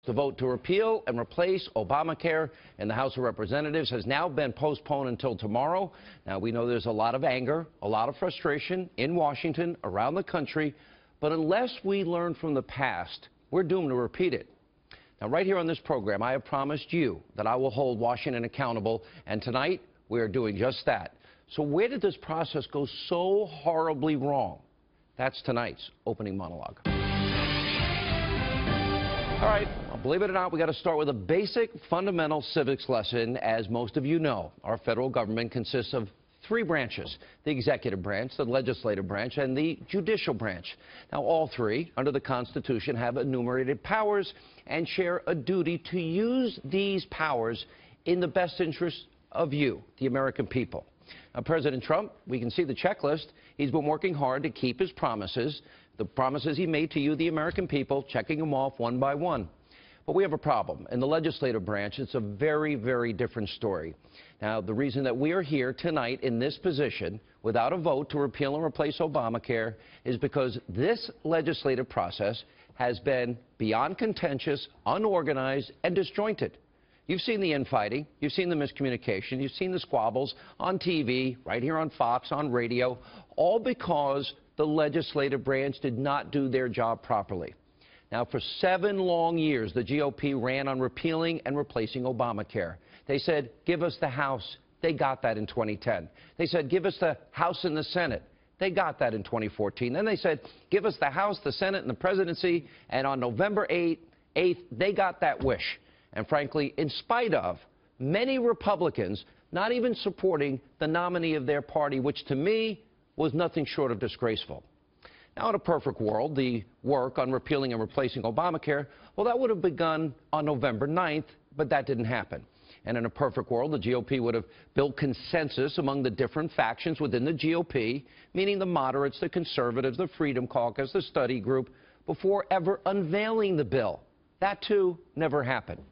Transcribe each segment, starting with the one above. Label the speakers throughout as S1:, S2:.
S1: The vote to repeal and replace Obamacare in the House of Representatives has now been postponed until tomorrow. Now, we know there's a lot of anger, a lot of frustration in Washington, around the country, but unless we learn from the past, we're doomed to repeat it. Now, right here on this program, I have promised you that I will hold Washington accountable, and tonight we are doing just that. So where did this process go so horribly wrong? That's tonight's opening monologue. All right, well, believe it or not, we got to start with a basic fundamental civics lesson. As most of you know, our federal government consists of three branches: the executive branch, the legislative branch, and the judicial branch. Now, all three, under the Constitution, have enumerated powers and share a duty to use these powers in the best interest of you, the American people. Now, President Trump, we can see the checklist. He's been working hard to keep his promises, the promises he made to you, the American people, checking them off one by one. But we have a problem. In the legislative branch, it's a very, very different story. Now, the reason that we are here tonight in this position without a vote to repeal and replace Obamacare is because this legislative process has been beyond contentious, unorganized, and disjointed. You've seen the infighting, you've seen the miscommunication, you've seen the squabbles on TV, right here on Fox, on radio, all because the legislative branch did not do their job properly. Now, for 7 long years, the GOP ran on repealing and replacing Obamacare. They said, give us the House. They got that in 2010. They said, give us the House and the Senate. They got that in 2014. Then they said, give us the House, the Senate, and the presidency. And on November 8th, they got that wish. And frankly, in spite of many Republicans not even supporting the nominee of their party, which to me was nothing short of disgraceful. Now, in a perfect world, the work on repealing and replacing Obamacare, well, that would have begun on November 9th, but that didn't happen. And in a perfect world, the GOP would have built consensus among the different factions within the GOP, meaning the moderates, the conservatives, the Freedom Caucus, the study group, before ever unveiling the bill. That, too, never happened.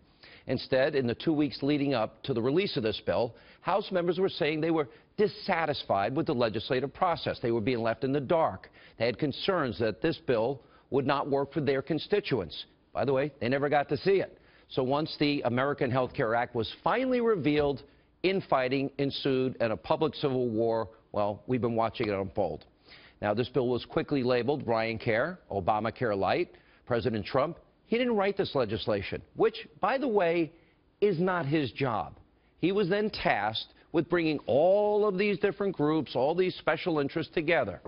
S1: Instead, in the 2 weeks leading up to the release of this bill, House members were saying they were dissatisfied with the legislative process. They were being left in the dark. They had concerns that this bill would not work for their constituents. By the way, they never got to see it. So once the American Health Care Act was finally revealed, infighting ensued and a public civil war, well, we've been watching it unfold. Now, this bill was quickly labeled Ryan Care, Obamacare Light. President Trump, he didn't write this legislation, which, by the way, is not his job. He was then tasked with bringing all of these different groups, all these special interests together.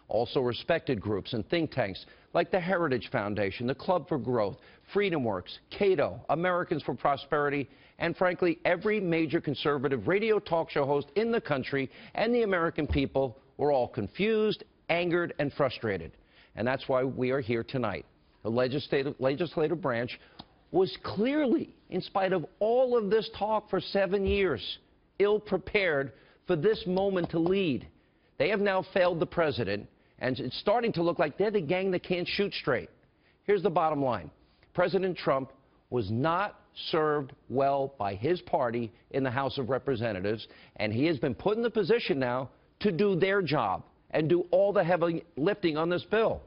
S1: Also respected groups and think tanks like the Heritage Foundation, the Club for Growth, Freedom Works, Cato, Americans for Prosperity, and frankly, every major conservative radio talk show host in the country and the American people were all confused, angered, and frustrated. And that's why we are here tonight. The legislative branch was clearly, in spite of all of this talk for 7 years, ill-prepared for this moment to lead. They have now failed the president, and it's starting to look like they're the gang that can't shoot straight. Here's the bottom line. President Trump was not served well by his party in the House of Representatives, and he has been put in the position now to do their job and do all the heavy lifting on this bill.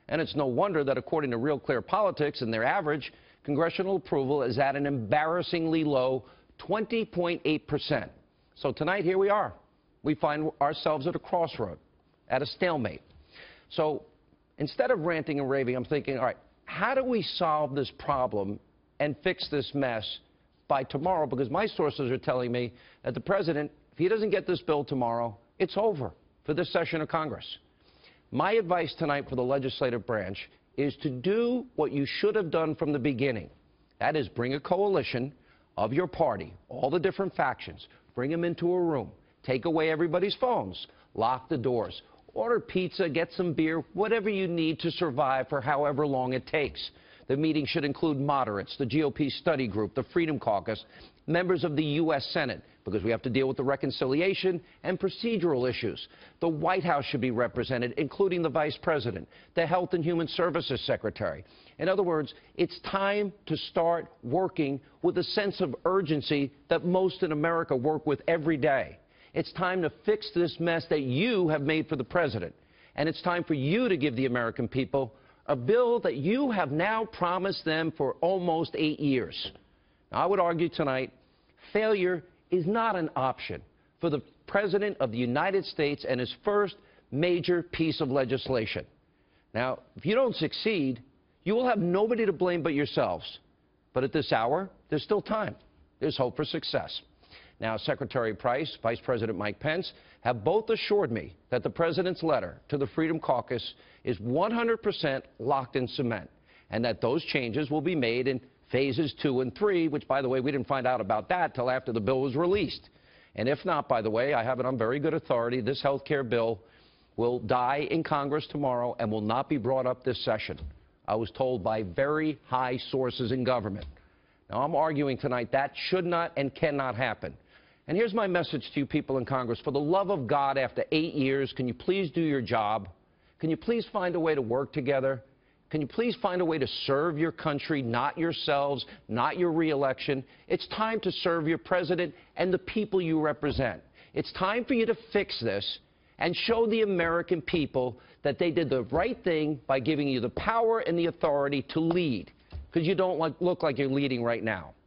S1: And it's no wonder that, according to Real Clear Politics and their average, congressional approval is at an embarrassingly low 20.8%. So tonight, here we are. We find ourselves at a crossroad, at a stalemate. So instead of ranting and raving, I'm thinking, all right, how do we solve this problem and fix this mess by tomorrow? Because my sources are telling me that the president, if he doesn't get this bill tomorrow, it's over for this session of Congress. My advice tonight for the legislative branch is to do what you should have done from the beginning. That is, bring a coalition of your party, all the different factions, bring them into a room, take away everybody's phones, lock the doors, order pizza, get some beer, whatever you need to survive for however long it takes. The meeting should include moderates, the GOP study group, the Freedom Caucus, members of the U.S. Senate, because we have to deal with the reconciliation and procedural issues. The White House should be represented, including the Vice President, the Health and Human Services Secretary. In other words, it's time to start working with a sense of urgency that most in America work with every day. It's time to fix this mess that you have made for the president. And it's time for you to give the American people a bill that you have now promised them for almost 8 years. Now, I would argue tonight, failure is not an option for the President of the United States and his first major piece of legislation. Now, if you don't succeed, you will have nobody to blame but yourselves. But at this hour, there's still time. There's hope for success. Now, Secretary Price, Vice President Mike Pence have both assured me that the President's letter to the Freedom Caucus is 100% locked in cement, and that those changes will be made in phases 2 and 3, which, by the way, we didn't find out about that till after the bill was released. And if not, by the way, I have it on very good authority, this health care bill will die in Congress tomorrow and will not be brought up this session. I was told by very high sources in government. Now, I'm arguing tonight that should not and cannot happen. And here's my message to you people in Congress. For the love of God, after 8 years, can you please do your job? Can you please find a way to work together? Can you please find a way to serve your country, not yourselves, not your reelection? It's time to serve your president and the people you represent. It's time for you to fix this and show the American people that they did the right thing by giving you the power and the authority to lead, because you don't look like you're leading right now.